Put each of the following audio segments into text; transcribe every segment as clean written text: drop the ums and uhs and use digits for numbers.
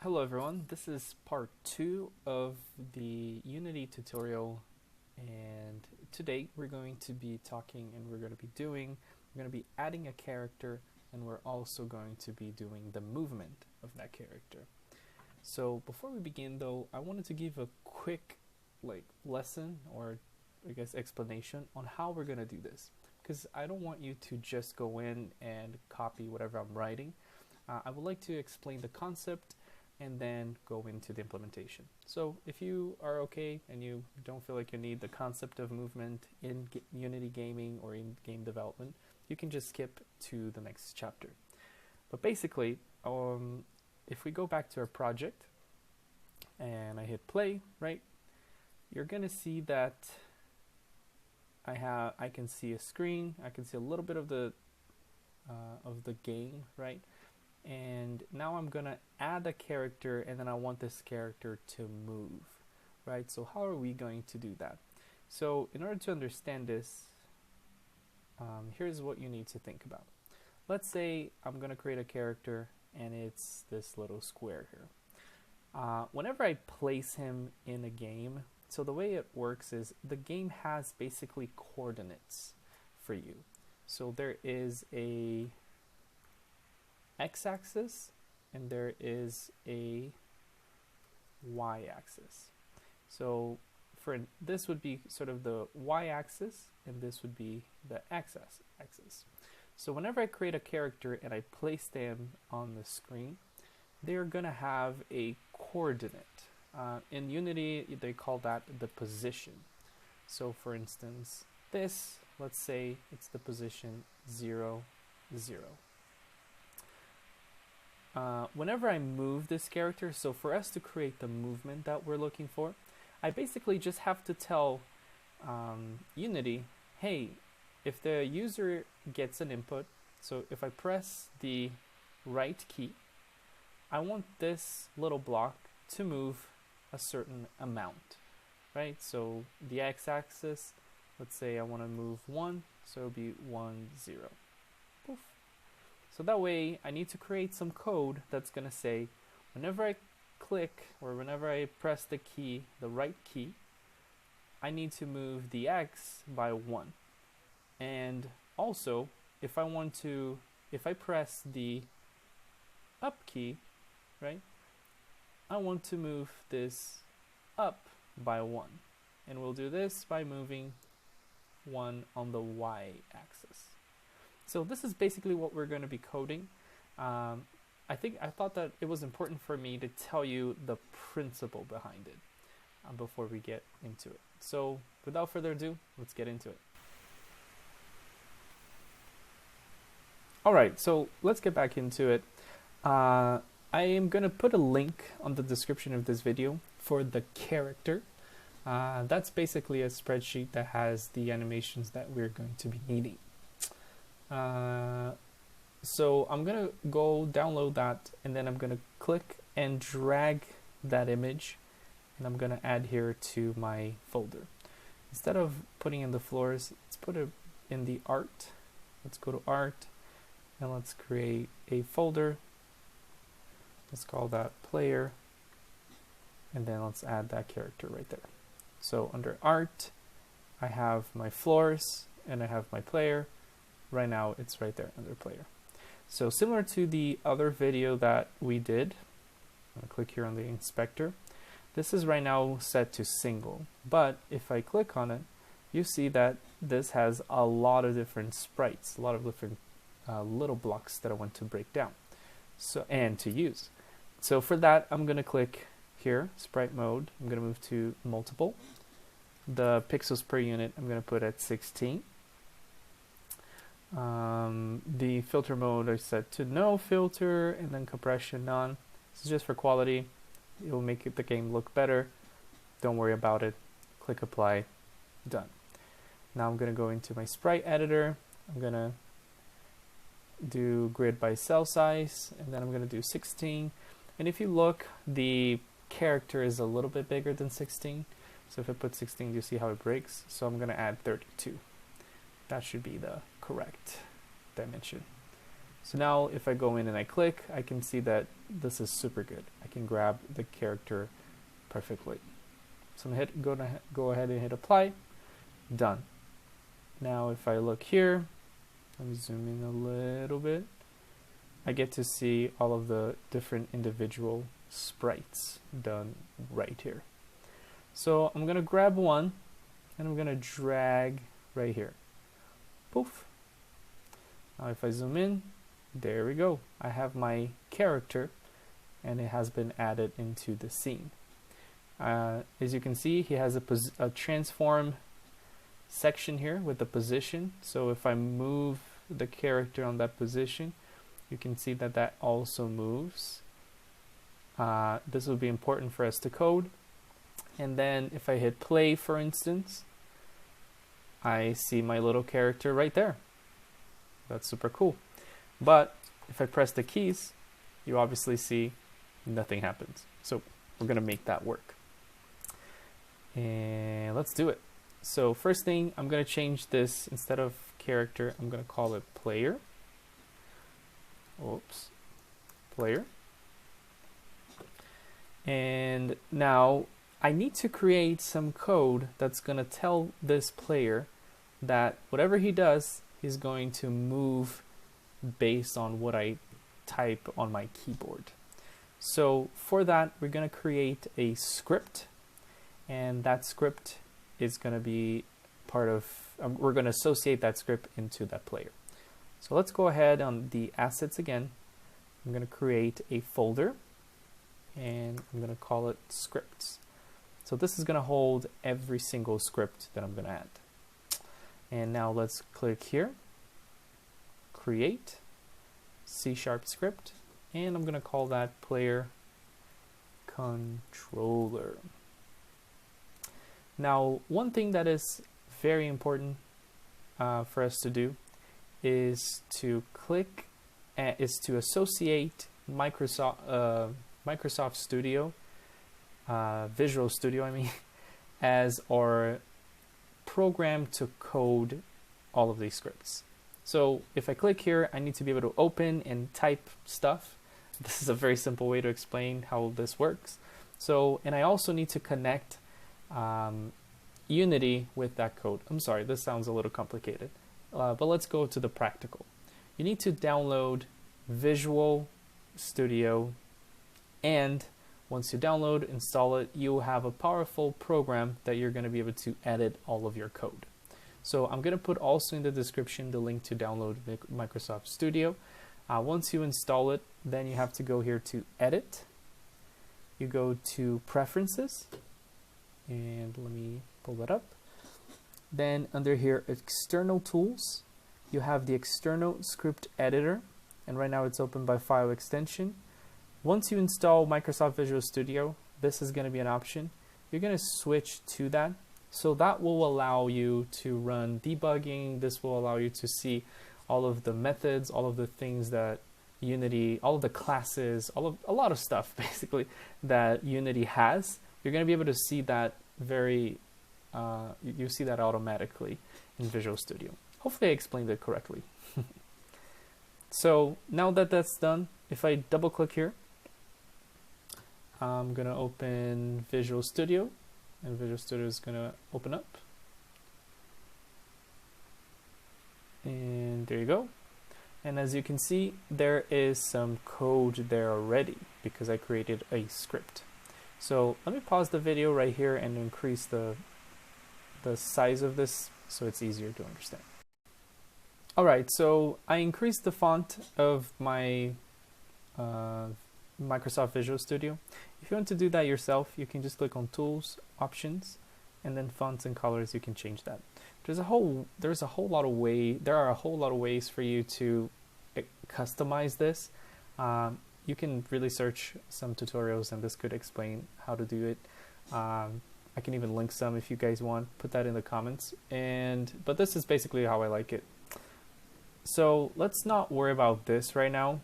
Hello everyone, this is part 2 of the Unity tutorial, and today we're going to be adding a character, and we're also going to be doing the movement of that character. So before we begin though, I wanted to give a quick lesson, or I guess explanation on how we're going to do this, because I don't want you to just go in and copy whatever I'm writing. I would like to explain the concept and then go into the implementation. So if you are okay and you don't feel like you need the concept of movement in Unity gaming or in game development, you can just skip to the next chapter. But basically, if we go back to our project and I hit play, right, you're gonna see that I can see a screen, I can see a little bit of the game, right? And now I'm gonna add a character, and then I want this character to move, right? So how are we going to do that? So in order to understand this, here's what you need to think about. Let's say I'm gonna create a character and it's this little square here. Whenever I place him in a game, so the way it works is the game has basically coordinates for you. So there is a x-axis and there is a y-axis. So this would be sort of the y-axis, and this would be the x-axis. So whenever I create a character and I place them on the screen, they're gonna have a coordinate. In Unity, they call that the position. So for instance, this, let's say it's the position 0, 0. Whenever I move this character, so for us to create the movement that we're looking for, I basically just have to tell Unity, hey, if the user gets an input, so if I press the right key, I want this little block to move a certain amount, right? So the x-axis, let's say I want to move 1, so it'll be 1, 0. Poof. So that way I need to create some code that's going to say whenever I click or whenever I press the key, the right key, I need to move the x by 1. And also if I press the up key, right, I want to move this up by 1. And we'll do this by moving 1 on the y-axis. So this is basically what we're going to be coding. I thought that it was important for me to tell you the principle behind it before we get into it. So without further ado, let's get into it. Alright, so let's get back into it. I am going to put a link on the description of this video for the character. That's basically a spreadsheet that has the animations that we're going to be needing. So I'm gonna go download that, and then I'm gonna click and drag that image, and I'm gonna add here to my folder. Instead of putting in the floors, let's put it in the art. Let's go to art and let's create a folder. Let's call that player, and then let's add that character right there. So under art, I have my floors and I have my player. Right now it's right there under player. So similar to the other video that we did, I'm gonna click here on the inspector. This is right now set to single, but if I click on it, you see that this has a lot of different sprites, a lot of different little blocks that I want to break down and to use. So for that, I'm gonna click here, sprite mode. I'm gonna move to multiple. The pixels per unit I'm gonna put at 16. The filter mode I set to no filter, and then compression none. This is just for quality. It will make the game look better. Don't worry about it. Click apply. Done. Now I'm gonna go into my sprite editor. I'm gonna do grid by cell size, and then I'm gonna do 16. And if you look, the character is a little bit bigger than 16. So if I put 16, you see how it breaks. So I'm gonna add 32. That should be the correct dimension. So now if I go in and I click, I can see that this is super good. I can grab the character perfectly. So I'm go ahead and hit apply. Done. Now if I look here, let me zoom in a little bit. I get to see all of the different individual sprites done right here. So I'm going to grab one and I'm going to drag right here. Poof. Now if I zoom in, there we go. I have my character and it has been added into the scene. As you can see, he has a transform section here with the position. So if I move the character on that position, you can see that that also moves. This will be important for us to code. And then if I hit play, for instance, I see my little character right there. That's super cool. But if I press the keys, you obviously see nothing happens. So we're going to make that work. And let's do it. So first thing, I'm going to change this. Instead of character, I'm going to call it player. Oops. Player. And now I need to create some code that's going to tell this player that whatever he does, he's going to move based on what I type on my keyboard. So for that, we're going to create a script, and that script is going to be part of, we're going to associate that script into that player. So let's go ahead on the assets again. I'm going to create a folder, and I'm going to call it scripts. So this is going to hold every single script that I'm going to add. And now let's click here, create C# script, and I'm going to call that player controller. Now, one thing that is very important for us to do is to associate Microsoft Studio, Visual Studio, I mean, as our program to code all of these scripts. So if I click here, I need to be able to open and type stuff. This is a very simple way to explain how this works. So, and I also need to connect Unity with that code. I'm sorry, this sounds a little complicated, but let's go to the practical. You need to download Visual Studio, and once you download, install it, you'll have a powerful program that you're going to be able to edit all of your code. So I'm going to put also in the description the link to download Microsoft Studio. Once you install it, then you have to go here to Edit. You go to Preferences, and let me pull that up. Then under here, External Tools, you have the External Script Editor, and right now it's open by File Extension. Once you install Microsoft Visual Studio, this is going to be an option. You're going to switch to that. So that will allow you to run debugging. This will allow you to see all of the methods, all of the things that Unity, all of the classes, a lot of stuff basically that Unity has. You're going to be able to see that you see that automatically in Visual Studio. Hopefully I explained it correctly. So now that that's done, if I double click here, I'm going to open Visual Studio, and Visual Studio is going to open up. And there you go. And as you can see, there is some code there already because I created a script. So let me pause the video right here and increase the size of this so it's easier to understand. Alright, so I increased the font of my Microsoft Visual Studio. If you want to do that yourself, you can just click on Tools, Options, and then Fonts and Colors. You can change that. There are a whole lot of ways for you to customize this. You can really search some tutorials, and this could explain how to do it. I can even link some if you guys want. Put that in the comments. But this is basically how I like it. So let's not worry about this right now.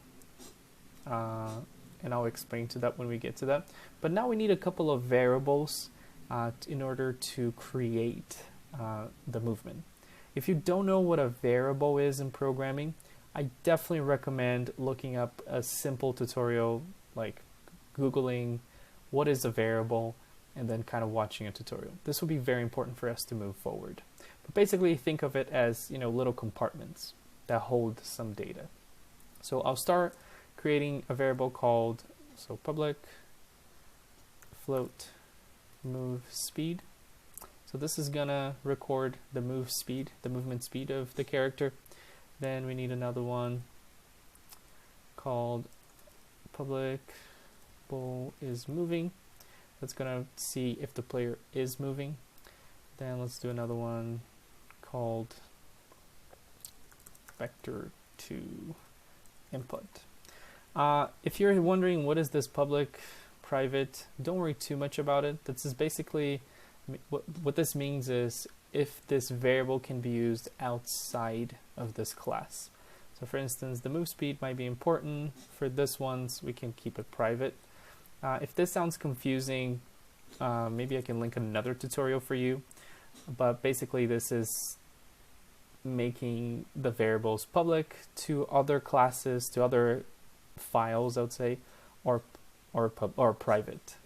And I'll explain to that when we get to that. But now we need a couple of variables in order to create the movement. If you don't know what a variable is in programming, I definitely recommend looking up a simple tutorial, like Googling what is a variable and then kind of watching a tutorial. This will be very important for us to move forward. But basically think of it as, little compartments that hold some data. So I'll start creating a variable called public float move speed. So this is gonna record the move speed, the movement speed of the character. Then we need another one called public ball is moving. That's gonna see if the player is moving. Then let's do another one called vector to input. If you're wondering what is this public private, don't worry too much about it. This is basically what this means is if this variable can be used outside of this class. So for instance, the move speed might be important. For this ones, we can keep it private. If this sounds confusing, maybe I can link another tutorial for you. But basically, this is making the variables public to other classes, to other files, I would say, or private.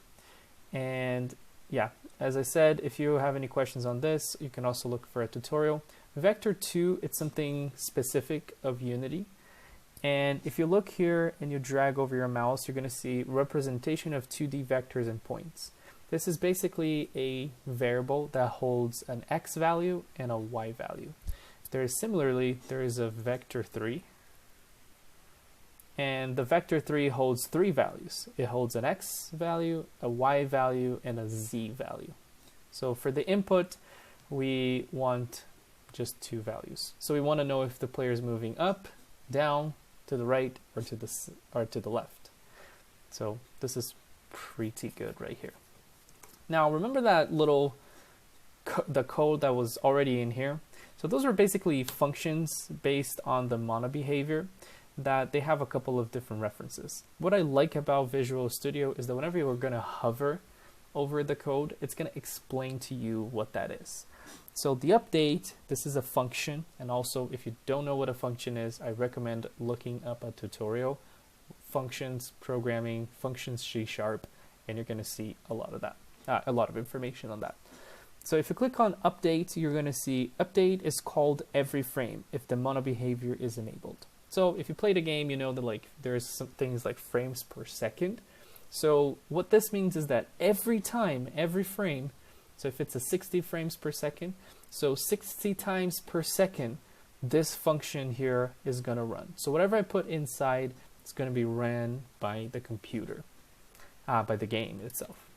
And yeah, as I said, if you have any questions on this, you can also look for a tutorial. Vector 2, it's something specific of Unity. And if you look here and you drag over your mouse, you're going to see representation of 2D vectors and points. This is basically a variable that holds an X value and a Y value. There is a vector 3. And the vector 3 holds 3 values. It holds an X value, a Y value, and a Z value. So for the input, we want just 2 values. So we want to know if the player is moving up, down, to the right, or to the left. So this is pretty good right here. Now remember that the code that was already in here? So those are basically functions based on the mono behavior that they have a couple of different references. What I like about Visual Studio is that whenever you're going to hover over the code, it's going to explain to you what that is. So the update, this is a function, and also if you don't know what a function is, I recommend looking up a tutorial, functions, programming, functions C#, and you're going to see a lot of that, a lot of information on that. So if you click on update, you're going to see update is called every frame if the mono behavior is enabled. So if you played a game, you know that there's some things like frames per second. So what this means is that every frame, so if it's a 60 frames per second, so 60 times per second, this function here is going to run. So whatever I put inside, it's going to be ran by the computer, by the game itself.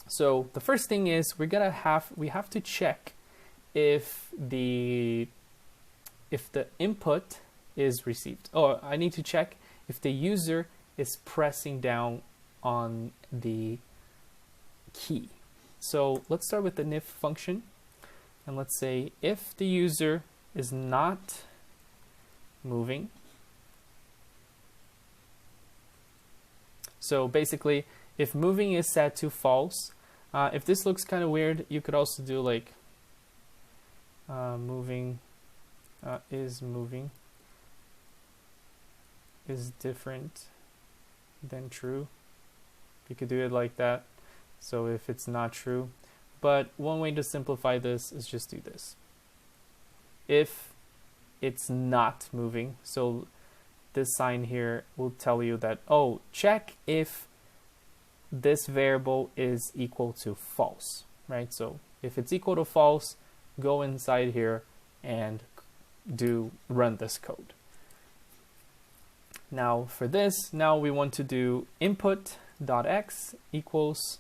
So the first thing is we have to check if the input is received. Oh, I need to check if the user is pressing down on the key. So let's start with the if function, and let's say if the user is not moving. So basically, if moving is set to false, if this looks kind of weird, you could also do like moving is different than true. You could do it like that. So if it's not true, but one way to simplify this is just do this. If it's not moving, so this sign here will tell you that, oh, check if this variable is equal to false, right? So if it's equal to false, go inside here and run this code. Now for this, we want to do input.x equals,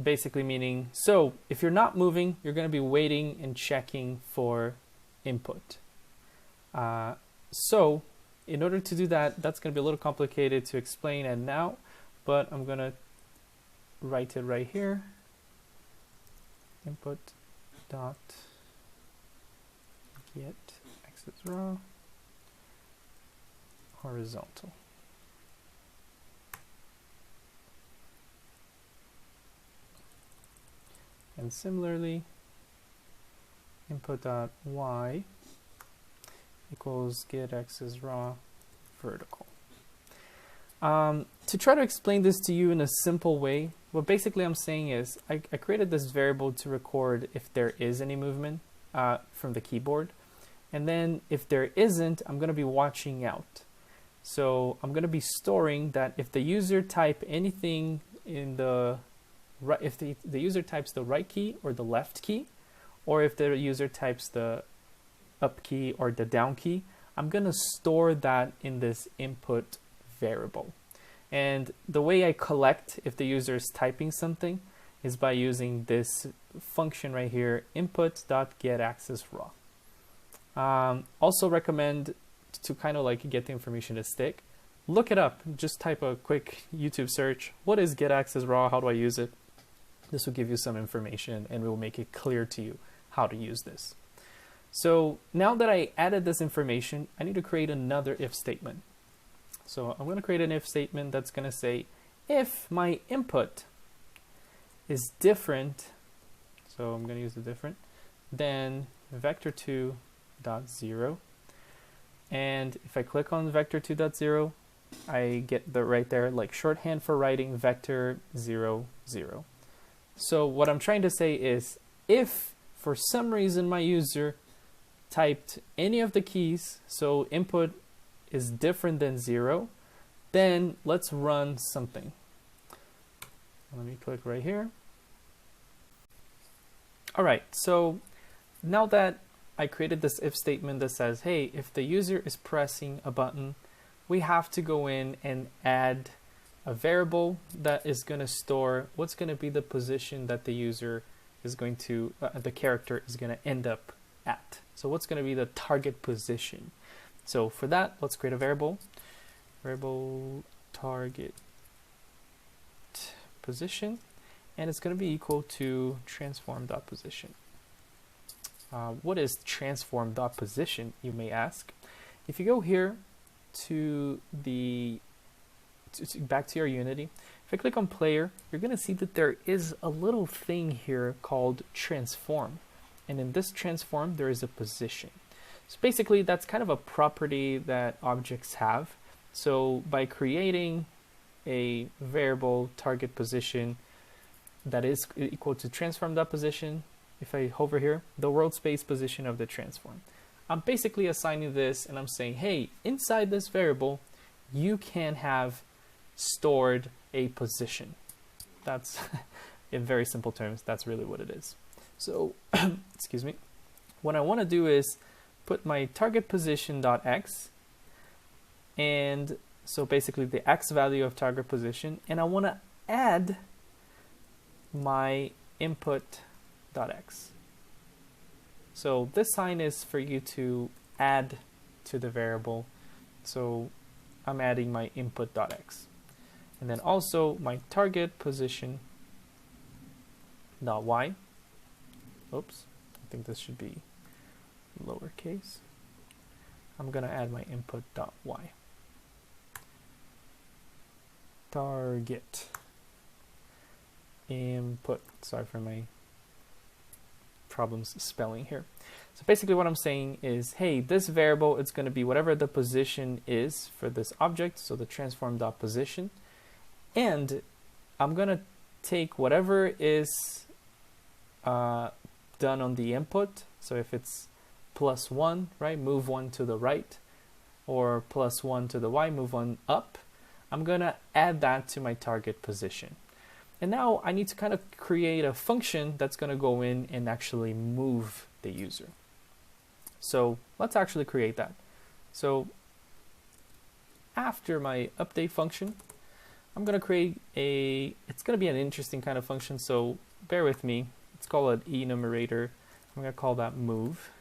basically meaning, so if you're not moving, you're going to be waiting and checking for input. So in order to do that, that's going to be a little complicated to explain and now, but I'm going to write it right here. Input dot get x is raw horizontal. And similarly, input dot y equals get axis raw vertical. To try to explain this to you in a simple way, what basically I'm saying is I created this variable to record if there is any movement from the keyboard. And then if there isn't, I'm going to be watching out. So I'm going to be storing that if the user type anything in the right, if the user types the right key or the left key, or if the user types the up key or the down key, I'm going to store that in this input variable. And the way I collect if the user is typing something is by using this function right here, input.getAccessRaw. Also recommend to kind of like get the information to stick. Look it up. Just type a quick YouTube search. What is getAccessRaw? How do I use it? This will give you some information and it will make it clear to you how to use this. So now that I added this information, I need to create another if statement. So I'm going to create an if statement that's going to say if my input is different, so I'm going to use the different, then vector2 dot 0, and if I click on vector2.0, I get the right there, like shorthand for writing vector 0 0. So what I'm trying to say is if for some reason my user typed any of the keys, so input is different than 0, then let's run something. Let me click right here. All right, so now that I created this if statement that says, hey, if the user is pressing a button, we have to go in and add a variable that is going to store what's going to be the position that the user is going to, the character is going to end up at. So what's going to be the target position? So for that, let's create a variable target position, and it's going to be equal to transform.position. What is transform.position, you may ask? If you go here to the back to your Unity, if I click on player, you're going to see that there is a little thing here called transform, and in this transform there is a position. So basically that's kind of a property that objects have. So by creating a variable target position that is equal to transform.position, if I hover here, the world space position of the transform, I'm basically assigning this and I'm saying, hey, inside this variable you can have stored a position. That's in very simple terms, that's really what it is. So excuse me, what I want to do is put my target position.x, and so basically the x value of target position, and I want to add my input.x. So this sign is for you to add to the variable. So I'm adding my input.x, and then also my target position.y. Oops, I think this should be lowercase. I'm gonna add my input.y. Target input. Sorry for my problems spelling here. So basically what I'm saying is, hey, this variable, it's going to be whatever the position is for this object, so the transform.position, and I'm going to take whatever is done on the input. So if it's +1, right, move 1 to the right, or +1 to the y, move 1 up, I'm going to add that to my target position. And now I need to kind of create a function that's going to go in and actually move the user. So let's actually create that. So after my update function, I'm going to create it's going to be an interesting kind of function, so bear with me. Let's call it enumerator. I'm going to call that move.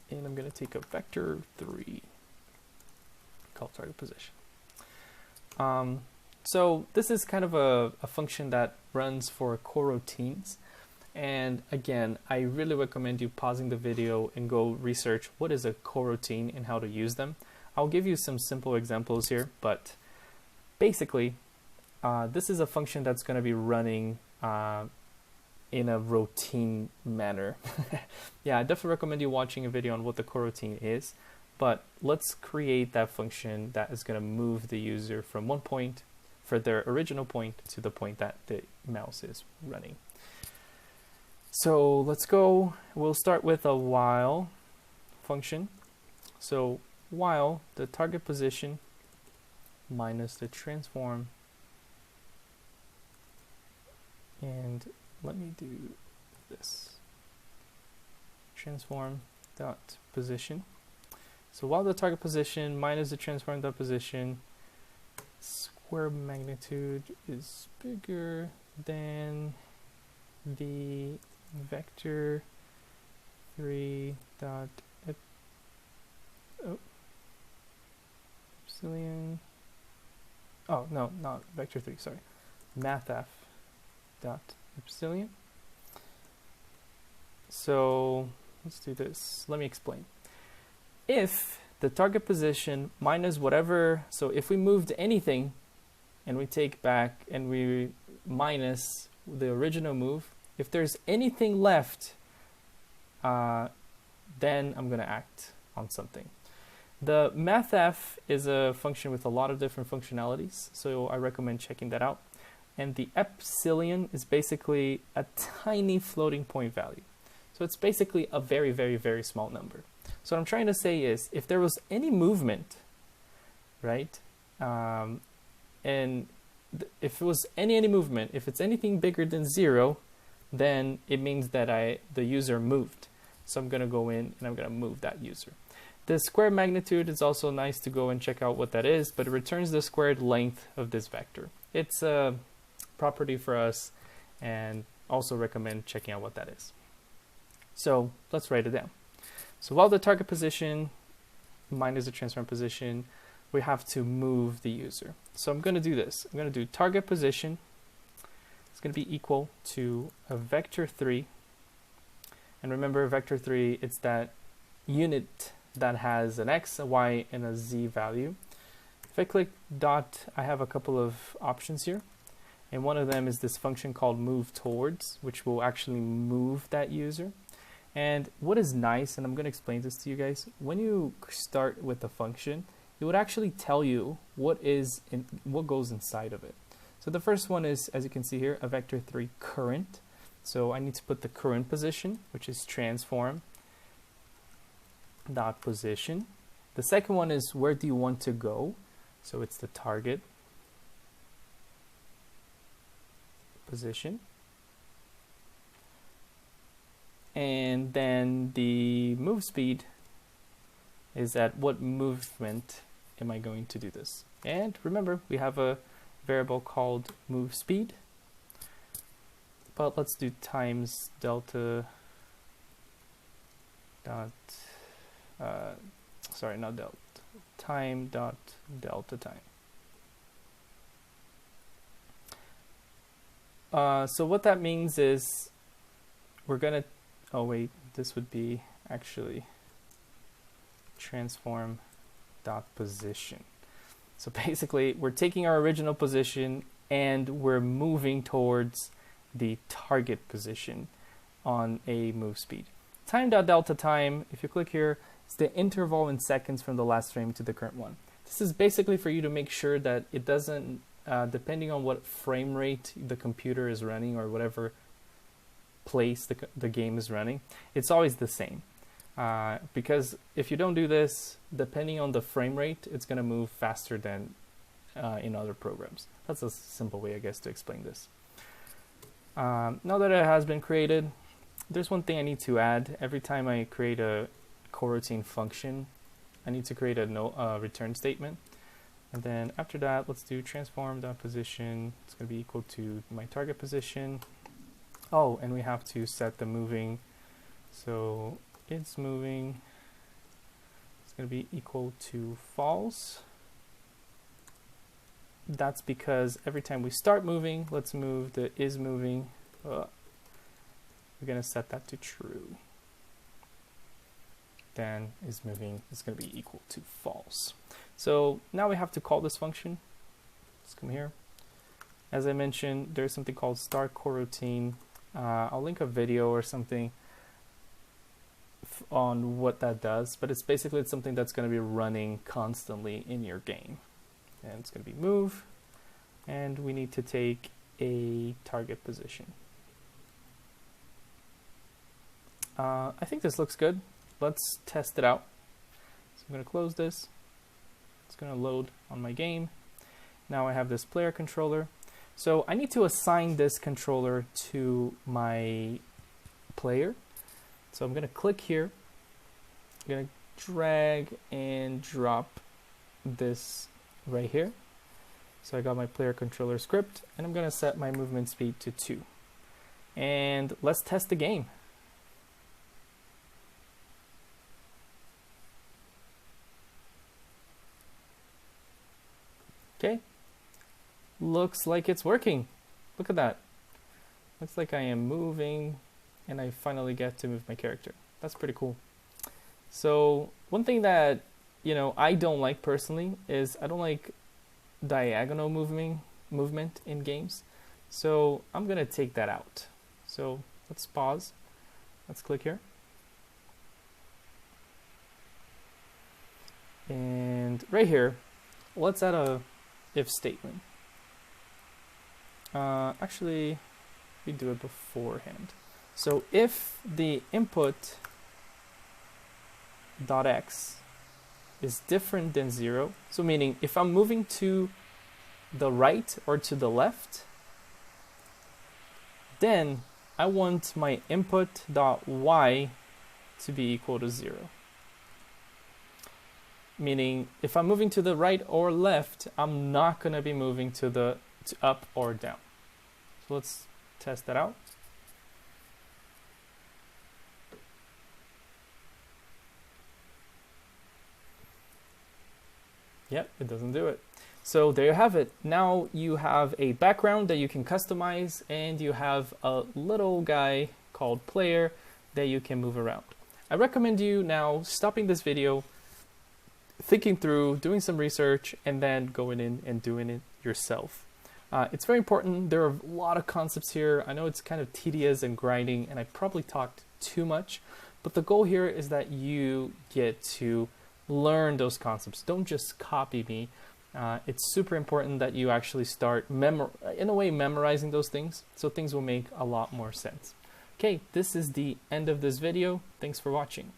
And I'm going to take a vector 3, call target position. So this is kind of a function that runs for coroutines. And again, I really recommend you pausing the video and go research what is a coroutine and how to use them. I'll give you some simple examples here, but basically, this is a function that's going to be running in a routine manner. Yeah, I definitely recommend you watching a video on what the coroutine is, but let's create that function that is going to move the user from one point for their original point to the point that the mouse is running. So let's go, we'll start with a while function. So while the target position minus the transform, and let me do this, transform dot position. So while the target position minus the transform dot position, square magnitude is bigger than the vector 3 dot epsilon. Oh no, not vector 3, sorry, mathf dot epsilon. So let's do this. Let me explain. If the target position minus whatever, so if we moved anything and we take back and we minus the original move, if there's anything left, then I'm going to act on something. The mathf is a function with a lot of different functionalities, so I recommend checking that out. And the epsilon is basically a tiny floating point value. So it's basically a very, very, very small number. So what I'm trying to say is, if there was any movement, right, and if it was any movement, if it's anything bigger than 0, then it means that the user moved. So I'm going to go in and I'm going to move that user. The square magnitude is also nice to go and check out what that is, but it returns the squared length of this vector. It's a property for us, and also recommend checking out what that is. So let's write it down. So while the target position minus the transform position, we have to move the user. So I'm going to do this. I'm going to do target position. It's going to be equal to a vector 3. And remember, vector 3, it's that unit that has an x, a y, and a z value. If I click dot, I have a couple of options here. And one of them is this function called move towards, which will actually move that user. And what is nice, and I'm going to explain this to you guys, when you start with the function, it would actually tell you what goes inside of it. So the first one is, as you can see here, a vector 3 current. So I need to put the current position, which is transform dot position. The second one is, where do you want to go? So it's the target position. And then the move speed is at what movement am I going to do this. And remember, we have a variable called move speed, but let's do times delta dot, sorry, not delta, time dot delta time. So what that means is we're gonna, oh wait, this would be actually transform dot position. So basically we're taking our original position and we're moving towards the target position on a move speed. Time dot delta time, if you click here, it's the interval in seconds from the last frame to the current one. This is basically for you to make sure that it doesn't, depending on what frame rate the computer is running or whatever place the game is running, it's always the same. Because if you don't do this, depending on the frame rate, it's going to move faster than in other programs. That's a simple way, I guess, to explain this. Now that it has been created, there's one thing I need to add. Every time I create a coroutine function, I need to create a return statement. And then after that, let's do transform.position. It's going to be equal to my target position. Oh, and we have to set the moving. So it's moving. It's going to be equal to false. That's because every time we start moving, let's move the is moving. We're going to set that to true. Then is moving is going to be equal to false. So now we have to call this function. Let's come here. As I mentioned, there's something called start coroutine. I'll link a video or something on what that does, but it's basically something that's going to be running constantly in your game. And it's going to be move, and we need to take a target position. I think this looks good. Let's test it out. So I'm going to close this. It's going to load on my game. Now I have this player controller. So I need to assign this controller to my player. So I'm going to click here. I'm going to drag and drop this right here. So I got my player controller script, and I'm going to set my movement speed to 2. And let's test the game. Okay, looks like it's working. Look at that. Looks like I am moving, and I finally get to move my character. That's pretty cool. So one thing that, I don't like personally is I don't like diagonal movement in games. So I'm gonna take that out. So let's pause. Let's click here. And right here, let's add a if statement. Actually, we do it beforehand. So if the input dot x is different than 0, so meaning if I'm moving to the right or to the left, then I want my input dot y to be equal to 0. Meaning, if I'm moving to the right or left, I'm not going to be moving to up or down. So let's test that out. Yep, it doesn't do it. So there you have it. Now you have a background that you can customize, and you have a little guy called player that you can move around. I recommend you now stopping this video, thinking through, doing some research, and then going in and doing it yourself. It's very important. There are a lot of concepts here. I know it's kind of tedious and grinding, and I probably talked too much, but the goal here is that you get to learn those concepts. Don't just copy me. It's super important that you actually start, in a way, memorizing those things, so things will make a lot more sense. Okay, this is the end of this video. Thanks for watching.